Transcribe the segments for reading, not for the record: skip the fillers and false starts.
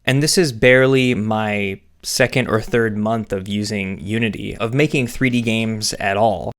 And this is barely my second or third month of using Unity, of making 3D games at all.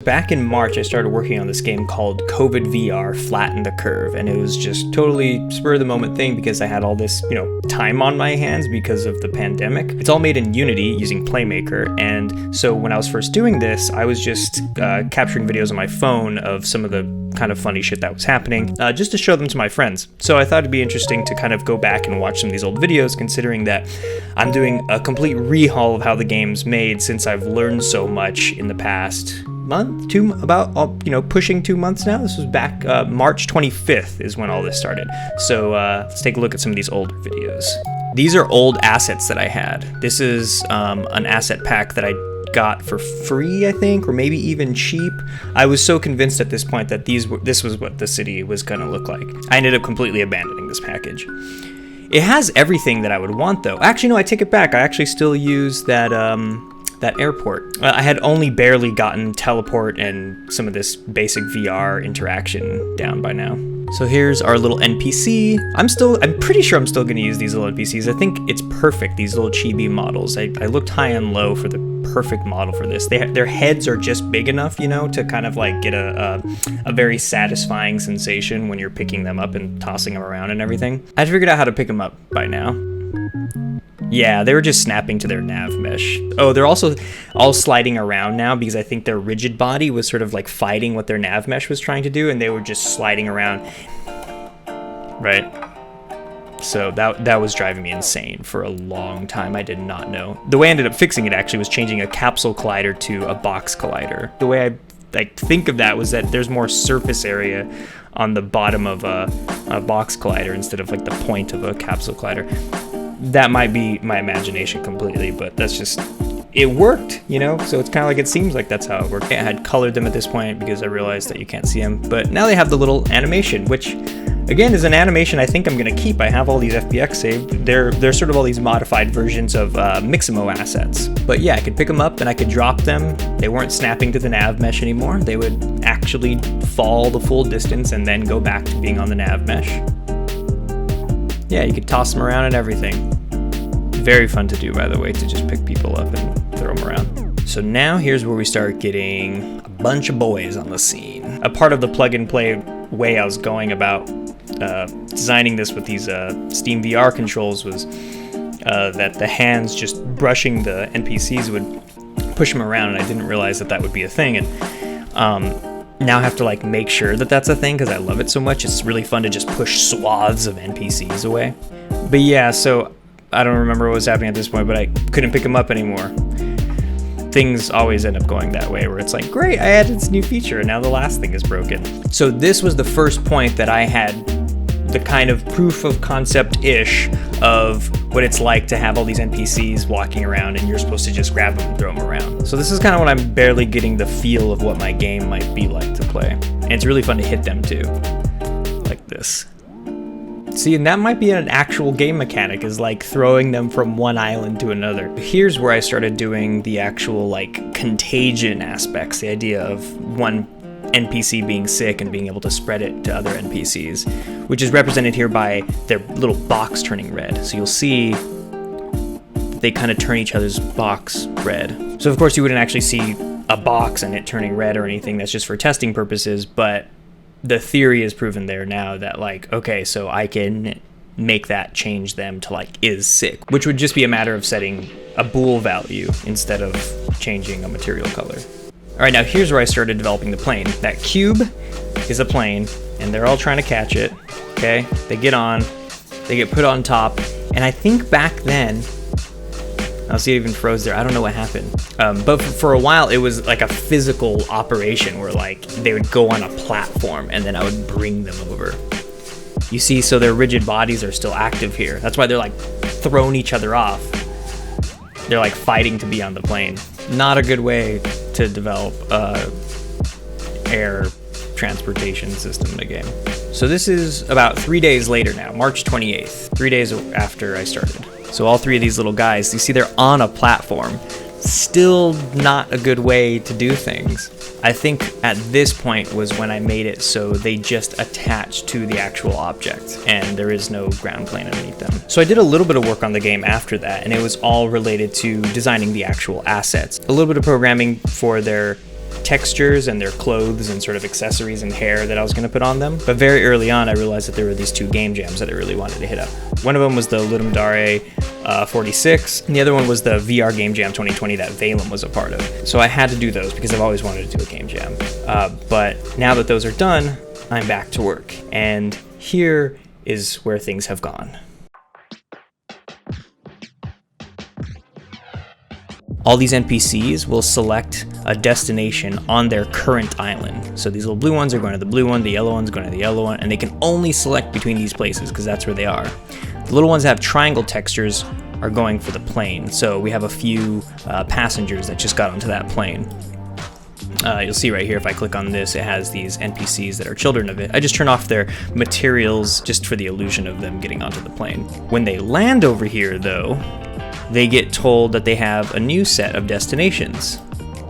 Back in March, I started working on this game called COVID VR Flatten the Curve, and it was just totally spur of the moment thing because I had all this, time on my hands because of the pandemic. It's all made in Unity using Playmaker, and so when I was first doing this, I was just capturing videos on my phone of some of the kind of funny shit that was happening, just to show them to my friends. So I thought it'd be interesting to kind of go back and watch some of these old videos, considering that I'm doing a complete rehaul of how the game's made since I've learned so much in the past month, pushing 2 months now. This was back March 25th is when all this started. So let's take a look at some of these older videos. These are old assets that I had. This is an asset pack that I got for free, I think, or maybe even cheap. I was so convinced at this point that this was what the city was gonna look like. I ended up completely abandoning this package. It has everything that I would want, though. Actually, no, I take it back. I actually still use that airport. I had only barely gotten teleport and some of this basic VR interaction down by now. So here's our little NPC. I'm pretty sure I'm still gonna use these little NPCs. I think it's perfect, these little chibi models. I looked high and low for the perfect model for this. Their heads are just big enough, to kind of like get a very satisfying sensation when you're picking them up and tossing them around and everything. I figured out how to pick them up by now. Yeah, they were just snapping to their nav mesh. Oh, they're also all sliding around now because I think their rigid body was sort of like fighting what their nav mesh was trying to do, and they were just sliding around. Right? So that was driving me insane for a long time. I did not know. The way I ended up fixing it actually was changing a capsule collider to a box collider. The way I think of that was that there's more surface area on the bottom of a box collider instead of like the point of a capsule collider. That might be my imagination completely, but that's just, it worked, so it's kind of like, it seems like that's how it worked. I had colored them at this point because I realized that you can't see them, but now they have the little animation, which again is an animation I think I'm going to keep. I have all these FBX saved. They're sort of all these modified versions of Mixamo assets. But yeah, I could pick them up and I could drop them. They weren't snapping to the nav mesh anymore. They would actually fall the full distance and then go back to being on the nav mesh. Yeah, you could toss them around and everything. Very fun to do, by the way, to just pick people up and throw them around. So now here's where we start getting a bunch of boys on the scene. A part of the plug-and-play way I was going about designing this with these Steam VR controls was that the hands just brushing the NPCs would push them around, and I didn't realize that would be a thing. And now I have to make sure that that's a thing because I love it so much. It's really fun to just push swaths of NPCs away. But yeah, so I don't remember what was happening at this point, but I couldn't pick them up anymore. Things always end up going that way where it's like, great, I added this new feature and now the last thing is broken. So this was the first point that I had the kind of proof of concept-ish of what it's like to have all these NPCs walking around and you're supposed to just grab them and throw them around. So this is kind of when I'm barely getting the feel of what my game might be like to play. And it's really fun to hit them too, like this. See, and that might be an actual game mechanic, is like throwing them from one island to another. Here's where I started doing the actual contagion aspects, the idea of one NPC being sick and being able to spread it to other NPCs, which is represented here by their little box turning red. So you'll see they kind of turn each other's box red. So of course you wouldn't actually see a box and it turning red or anything. That's just for testing purposes, but the theory is proven there now that okay, so I can make that change them to is sick, which would just be a matter of setting a bool value instead of changing a material color. All right, now here's where I started developing the plane. That cube is a plane and they're all trying to catch it. Okay, they get on, they get put on top, and I think back then, I'll see it even froze there. I don't know what happened. But for a while, it was like a physical operation where they would go on a platform and then I would bring them over. You see, so their rigid bodies are still active here. That's why they're throwing each other off. They're fighting to be on the plane. Not a good way to develop air transportation system in a game. So this is about 3 days later now, March 28th, 3 days after I started. So all three of these little guys, you see they're on a platform. still not a good way to do things. I think at this point was when I made it so they just attach to the actual object and there is no ground plane underneath them. So I did a little bit of work on the game after that, and it was all related to designing the actual assets. A little bit of programming for their textures and their clothes and sort of accessories and hair that I was going to put on them. But very early on, I realized that there were these 2 game jams that I really wanted to hit up. One of them was the Ludum Dare 46, and the other one was the VR Game Jam 2020 that Valem was a part of. So I had to do those because I've always wanted to do a game jam. But now that those are done, I'm back to work. And here is where things have gone. All these NPCs will select a destination on their current island. So these little blue ones are going to the blue one, the yellow one's going to the yellow one, and they can only select between these places because that's where they are. The little ones that have triangle textures are going for the plane. So we have a few passengers that just got onto that plane. You'll see right here, if I click on this, it has these NPCs that are children of it. I just turn off their materials just for the illusion of them getting onto the plane. When they land over here, though, they get told that they have a new set of destinations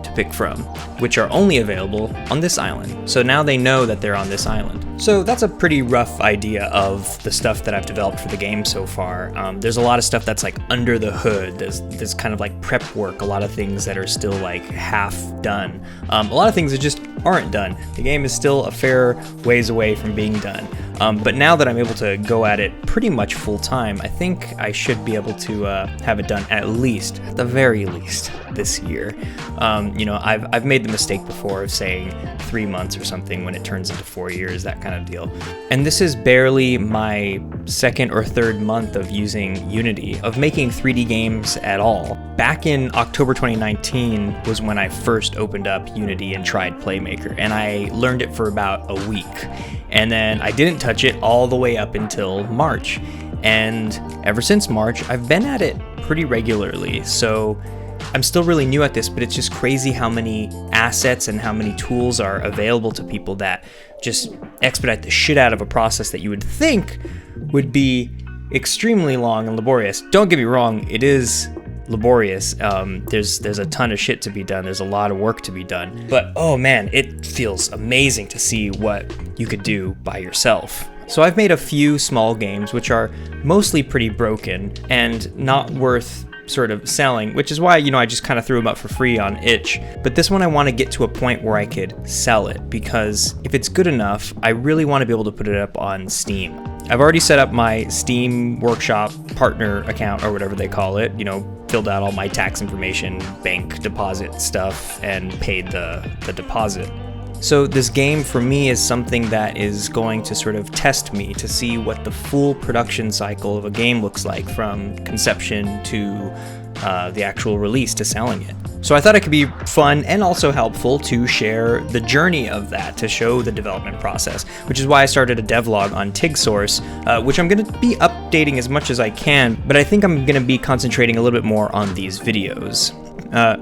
to pick from, which are only available on this island. So now they know that they're on this island. So that's a pretty rough idea of the stuff that I've developed for the game so far. There's a lot of stuff that's like under the hood. There's kind of like prep work, a lot of things that are still like half done. A lot of things that just aren't done. The game is still a fair ways away from being done. But now that I'm able to go at it pretty much full time, I think I should be able to have it done at the very least, this year. I've made the mistake before of saying 3 months or something when it turns into 4 years, that kind of deal. And this is barely my 2nd or 3rd month of using Unity, of making 3D games at all. Back in October 2019 was when I first opened up Unity and tried Playmaker, and I learned it for about a week. And then I didn't touch it all the way up until March. And ever since March, I've been at it pretty regularly. So I'm still really new at this, but it's just crazy how many assets and how many tools are available to people that just expedite the shit out of a process that you would think would be extremely long and laborious. Don't get me wrong, it is laborious. There's a ton of shit to be done. There's a lot of work to be done. But oh man, it feels amazing to see what you could do by yourself. So I've made a few small games which are mostly pretty broken and not worth sort of selling, which is why, I just kind of threw them up for free on itch. But this one I want to get to a point where I could sell it, because if it's good enough, I really want to be able to put it up on Steam. I've already set up my Steam Workshop partner account, or whatever they call it, filled out all my tax information, bank deposit stuff, and paid the deposit. So this game for me is something that is going to sort of test me to see what the full production cycle of a game looks like, from conception to the actual release to selling it. So I thought it could be fun and also helpful to share the journey of that, to show the development process, which is why I started a devlog on TIGSource, which I'm going to be updating as much as I can, but I think I'm going to be concentrating a little bit more on these videos.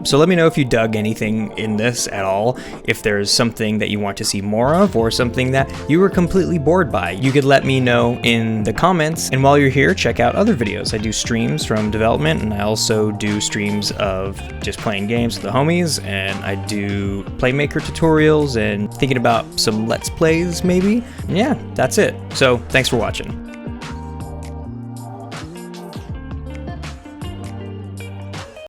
So let me know if you dug anything in this at all, if there's something that you want to see more of, or something that you were completely bored by. You could let me know in the comments, and while you're here, check out other videos. I do streams from development, and I also do streams of just playing games with the homies, and I do Playmaker tutorials, and thinking about some Let's Plays maybe. Yeah, that's it. So thanks for watching.